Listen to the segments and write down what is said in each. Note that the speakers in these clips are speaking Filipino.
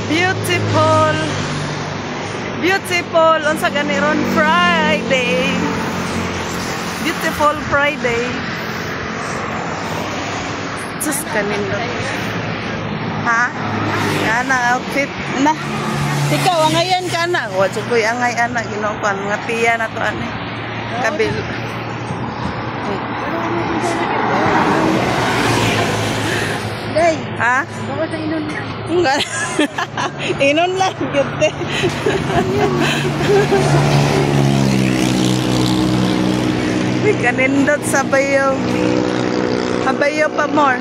Beautiful. Beautiful. Unsa gani ron? Friday. Beautiful Friday. Sus kanindo. Ha? Yan ang outfit na. Ikaw angayan ka na. Wa sukoy angay ana ginopan nga tiya na to ani. Kabil. Day. Ha? Bawa sa inon. Enggak. Inon lang gute. Kanindot sa bayo. Abayo pa more.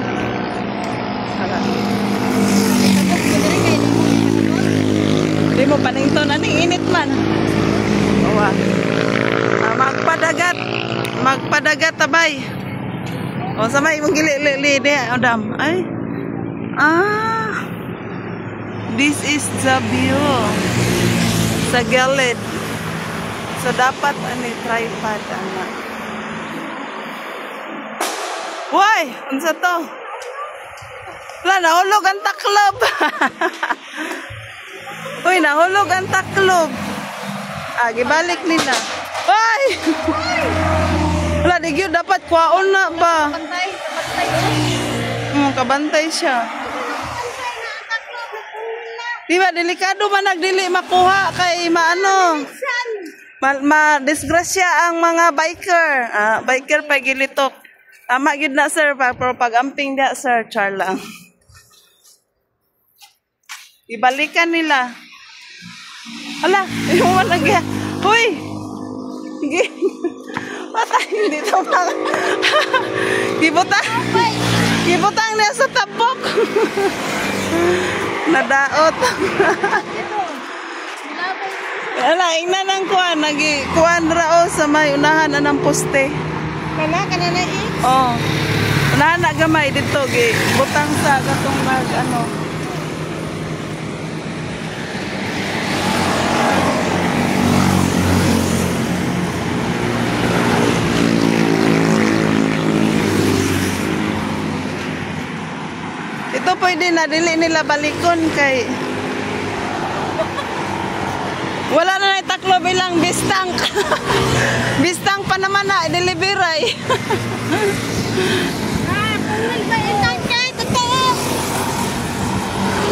Di mo panington aning init man. Owa. Magpadagat. Magpadagat tabay. O sama imong gili-li dia odam. Ay. This is the view. Sa gilid. So dapat ani tripod ana. Why? Unsa to? Wala, nahulog ang taklob. Uy, nahulog ang taklob. Gibalik nila. Why? Wala, digyo dapat kwaon na ba? Kabantay siya. Diba, delikado man nagdili makuha kay maano. Ma-disgrasya ang mga biker. Biker pa gilitok. Tama gid na sir, pero pag-amping da sir, char lang. Ibalikan nila. Hala, yung malagya. Huy! Sige. Patay, hindi ito mga. Kibutang niya sa tabok. Nadaot. Hala, ingnan ang kuwan. Nagi-kuwan rao sa may unahan na ng poste. Kana na eh. Oh. Unahan na gamay dito. Butang sa gatong ano. Ito pwede na dili nila balikon kay wala na itaklo bilang bistang. Bistang pa naman na delivery. Pungal ba yung tansya? Totoo.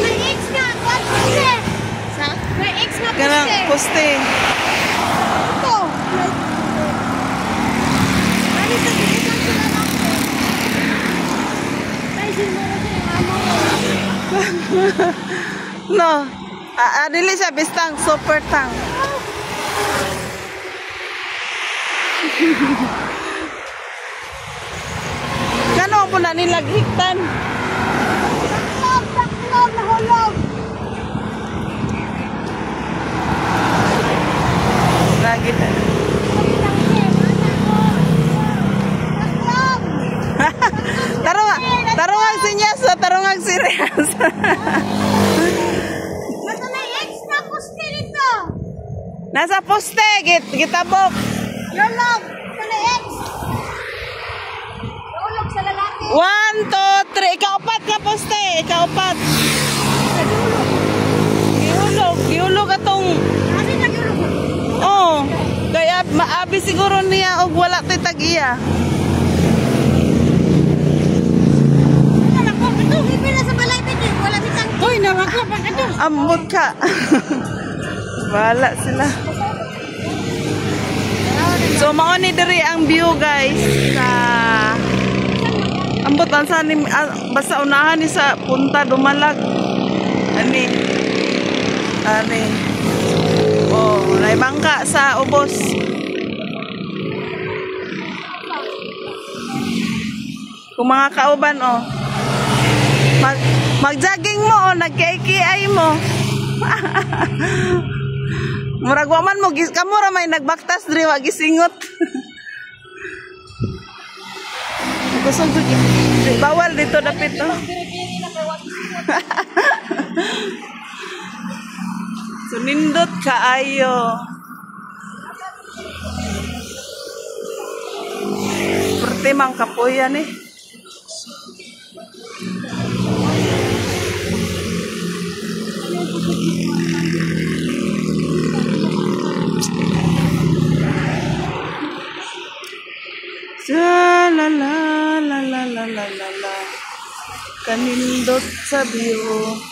May X nga. What poste? Sa? May X nga poste. Ganang poste. Ito. Ano sa bigitan sila lang po? Ay, sinuro siya yung amo. No. Dili siya bistang, super tang. Kano po na nilag hiktan? Taklob, nahulog. Lagi na. Tarungag sinyas, tarungag serious. Nasa may X na poste nito. Nasa poste, gitabok. Yolog, sa may X. Yolog sa lalaki. 1, 2, 3. Ikaupat ka poste. Ikaupat. Gihulog atong. Ano nag-yolog? Oh. Kaya maabi siguro niya og wala tay tag-iya. Alam ko, ito, ipila sa balay pwede. Wala bitang. Uy, nawaglapan ito. Ambot ka. Wala sila. So mao ni diri ang view guys sa ambot ang sa basta unahan ni sa punta Dumalag. Ani. Oh, nay bangka sa ubos. Kung mga kauban oh. Mag-jogging mo oh, nagkiay-kiay mo. Murag wa man mo kamura may nagbaktas diri wa gisingot. Kusog bawal dito dapit to. Sunindot kaayo. Perte mang kapoyan eh. La la la la la la la la la. Kanindot sa view.